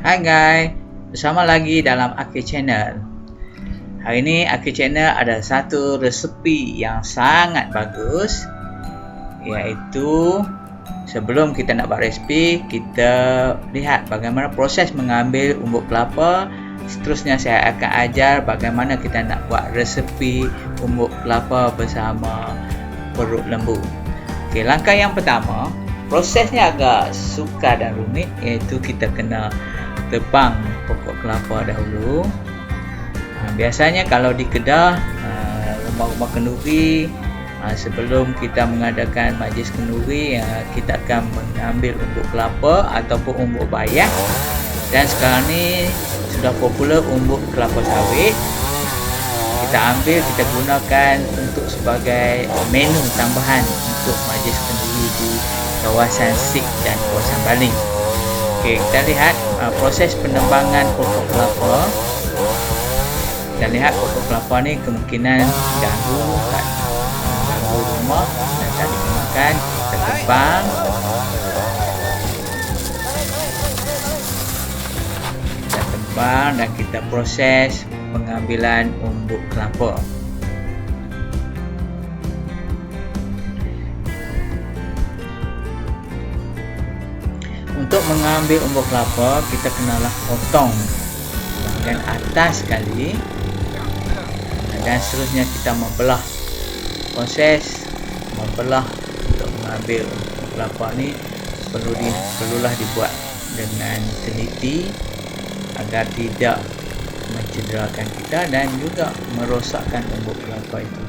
Hai guys, bersama lagi dalam Aki Channel. Hari ini Aki Channel ada satu resepi yang sangat bagus, iaitu sebelum kita nak buat resepi, kita lihat bagaimana proses mengambil umbuk kelapa. Seterusnya saya akan ajar bagaimana kita nak buat resepi umbuk kelapa bersama perut lembu. Okey, langkah yang pertama, prosesnya agak sukar dan rumit, iaitu kita kena tebang pokok kelapa dahulu. Biasanya kalau di Kedah, rumah-rumah kenduri, sebelum kita mengadakan majlis kenduri, kita akan mengambil umbuk kelapa ataupun umbuk bayah. Dan sekarang ni sudah popular umbuk kelapa sawit. Kita ambil, kita gunakan untuk sebagai menu tambahan untuk majlis kenduri di kawasan Sik dan kawasan Baling. Okey, kita lihat proses penebangan pokok kelapa. Kita lihat pokok kelapa ni kemungkinan ganggu rumah dan tak digunakan. Kita tebang. Kita tebang dan kita proses pengambilan umbuk kelapa. Untuk mengambil umbuk kelapa, kita kenalah potong bahagian atas sekali, dan seterusnya kita membelah. Proses membelah untuk mengambil umbuk kelapa ni perlulah dibuat dengan teliti agar tidak mencederakan kita dan juga merosakkan umbuk kelapa itu.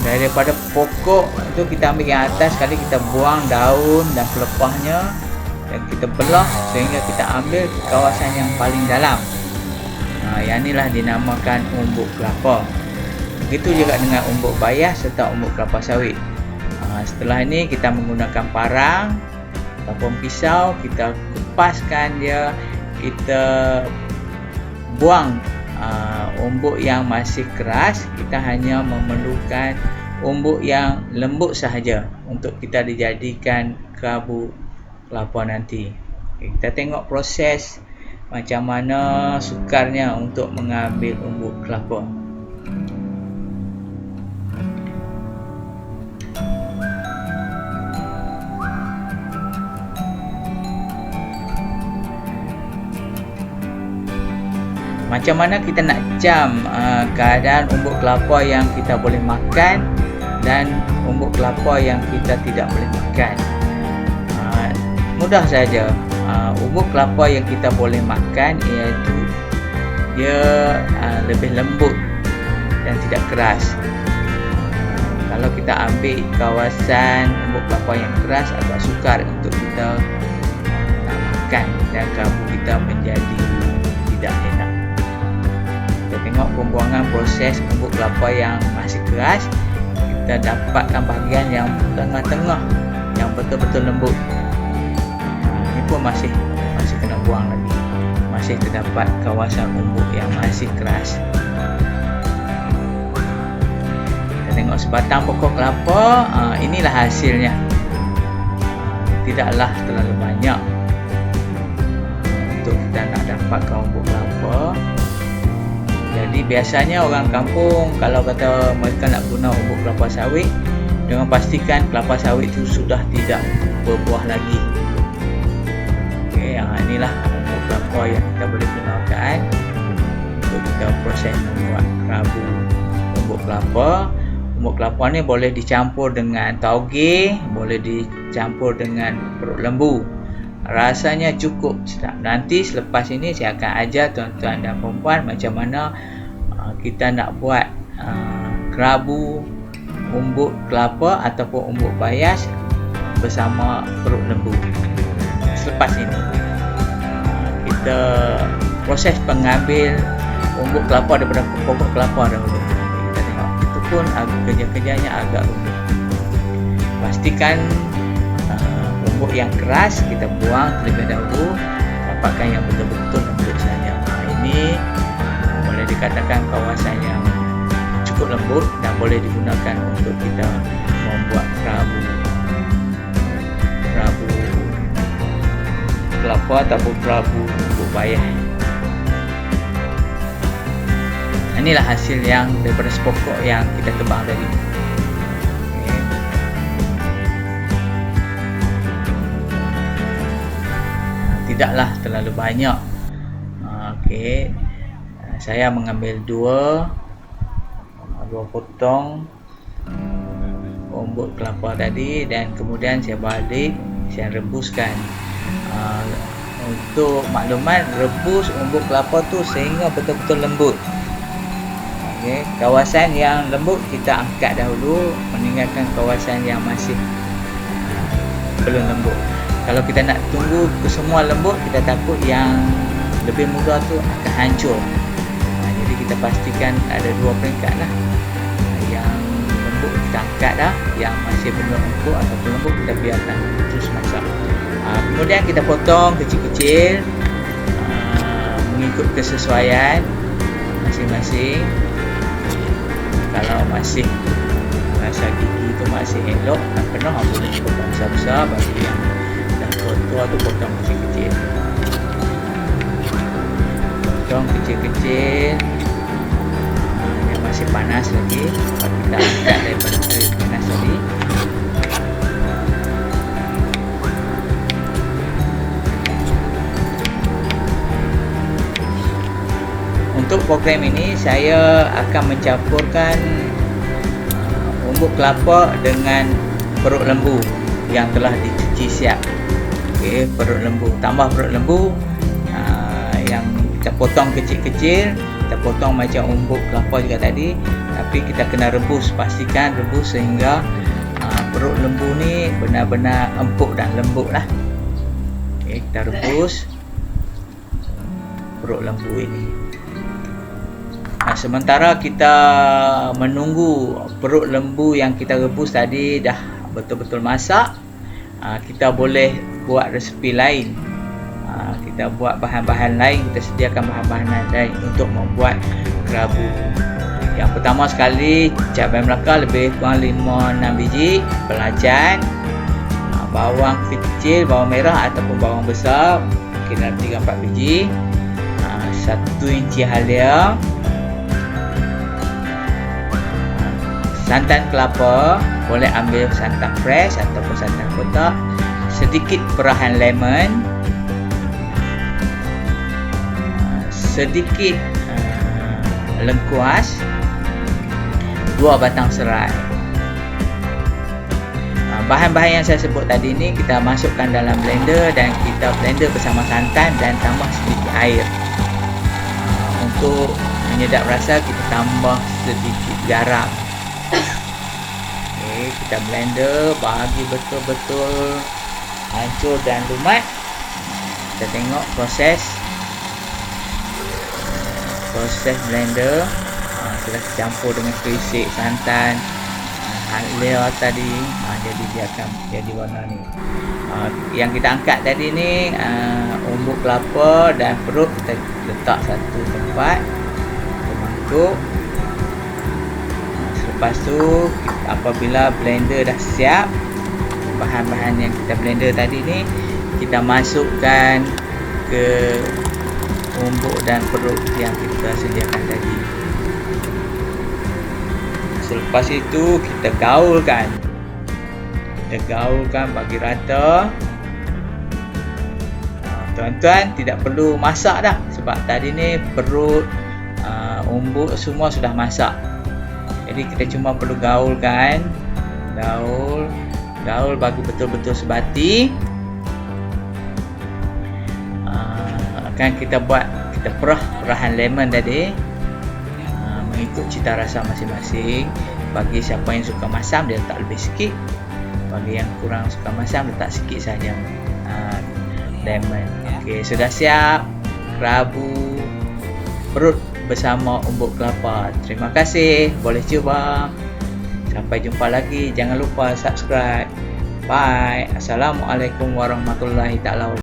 Daripada pokok itu kita ambil yang atas sekali, kita buang daun dan pelepahnya dan kita belah sehingga kita ambil kawasan yang paling dalam. Yang inilah dinamakan umbuk kelapa. Begitu juga dengan umbuk bayah serta umbuk kelapa sawit. Setelah ini kita menggunakan parang ataupun pisau, kita kupaskan dia, kita buang umbuk yang masih keras. Kita hanya memerlukan umbuk yang lembut sahaja untuk kita dijadikan kerabu kelapa nanti. Kita tengok proses macam mana sukarnya untuk mengambil umbuk kelapa. Macam mana kita nak jam keadaan umbuk kelapa yang kita boleh makan dan umbuk kelapa yang kita tidak boleh makan? Mudah saja. Umbuk kelapa yang kita boleh makan iaitu dia lebih lembut dan tidak keras. Kalau kita ambil kawasan umbuk kelapa yang keras, agak sukar untuk kita nak makan dan kerabu kita menjadi tidak enak. Kita tengok pembuangan proses umbuk kelapa yang masih keras. Kita dapatkan bahagian yang tengah-tengah yang betul-betul lembut. Ini pun masih kena buang lagi. Masih terdapat kawasan umbuk yang masih keras. Kita tengok sebatang pokok kelapa. Inilah hasilnya. Tidaklah terlalu banyak untuk kita nak dapatkan umbuk kelapa. Jadi biasanya orang kampung kalau kata mereka nak guna umbuk kelapa sawit, dengan pastikan kelapa sawit itu sudah tidak berbuah lagi. Okey, inilah umbuk kelapa yang kita boleh gunakan untuk kita proses membuat kerabu umbuk kelapa. Umbuk kelapa ni boleh dicampur dengan tauge, boleh dicampur dengan perut lembu. Rasanya cukup sedap. Nanti selepas ini saya akan ajar tuan-tuan dan puan-puan macam mana kita nak buat kerabu umbuk kelapa ataupun umbuk bayas bersama perut lembu. Selepas ini kita proses pengambil umbuk kelapa daripada pokok kelapa dahulu. Kita tengok itu pun kerja-kerjanya agak rumit. Pastikan Umbuk yang keras kita buang terlebih dahulu, dapatkan yang betul-betul lembut saja. Ini boleh dikatakan kawasan yang cukup lembut dan boleh digunakan untuk kita membuat kerabu kelapa ataupun kerabu umbuk bayah. Inilah hasil yang daripada sepokok yang kita tebang tadi. Tidaklah terlalu banyak. Saya mengambil dua potong umbuk kelapa tadi dan kemudian saya balik, saya rebuskan. Untuk maklumat, rebus umbuk kelapa tu sehingga betul-betul lembut. Kawasan yang lembut kita angkat dahulu, meninggalkan kawasan yang masih belum lembut. Kalau kita nak tunggu ke semua lembut, kita takut yang lebih muda tu akan hancur. Jadi kita pastikan ada dua peringkat lah. Yang lembut kita angkat dah, yang masih belum lembut ataupun lembut kita biarkan terus masak. Kemudian kita potong kecil-kecil mengikut kesesuaian masing-masing. Kalau masih rasa gigi tu masih elok dan penuh, boleh potong besar-besar. Bagi yang dah tua tu potong kecil-kecil. Potong kecil-kecil. Yang masih panas lagi, kita angkat daripada kulit panas tadi. Untuk program ini saya akan mencampurkan umbuk kelapa dengan perut lembu yang telah dicuci siap. Perut lembu, tambah perut lembu yang kita potong kecil-kecil. Kita potong macam umbuk kelapa juga tadi, tapi kita kena rebus, pastikan rebus sehingga perut lembu ni benar-benar empuk dan lembut lah. Kita rebus perut lembu ini. Sementara kita menunggu perut lembu yang kita rebus tadi dah betul-betul masak, kita boleh buat resepi lain. Kita buat bahan-bahan lain, kita sediakan bahan-bahan lain untuk membuat kerabu. Yang pertama sekali, cabai melaka lebih kurang 5-6 biji, belacan, bawang kecil, bawang merah ataupun bawang besar mungkin dalam 3-4 biji, 1 inci halia, santan kelapa, boleh ambil santan fresh ataupun santan kotak, sedikit perahan lemon, sedikit lengkuas, 2 batang serai. Bahan-bahan yang saya sebut tadi ni kita masukkan dalam blender dan kita blender bersama santan dan tambah sedikit air. Untuk menyedap rasa kita tambah sedikit garam. Kita blender bagi betul-betul hancur dan lumat. Kita tengok proses blender. Kita campur dengan kerisik santan halia tadi, jadi dia akan jadi warna ni. Yang kita angkat tadi ni umbuk kelapa dan perut kita letak satu tempat, mangkuk. Lepas tu apabila blender dah siap, bahan-bahan yang kita blender tadi ni kita masukkan ke umbuk dan perut yang kita sediakan tadi. Selepas itu kita gaulkan. Bagi rata. Tuan-tuan tidak perlu masak dah, sebab tadi ni perut, umbuk semua sudah masak. Jadi kita cuma perlu gaulkan. Gaul bagi betul-betul sebati. Akan kita perahan lemon tadi, mengikut cita rasa masing-masing. Bagi siapa yang suka masam, dia letak lebih sikit. Bagi yang kurang suka masam, letak sikit saja lemon. Okey, sudah siap kerabu perut bersama umbuk kelapa. Terima kasih, boleh cuba. Sampai jumpa lagi, jangan lupa subscribe. Bye. Assalamualaikum warahmatullahi taala wabarakatuh.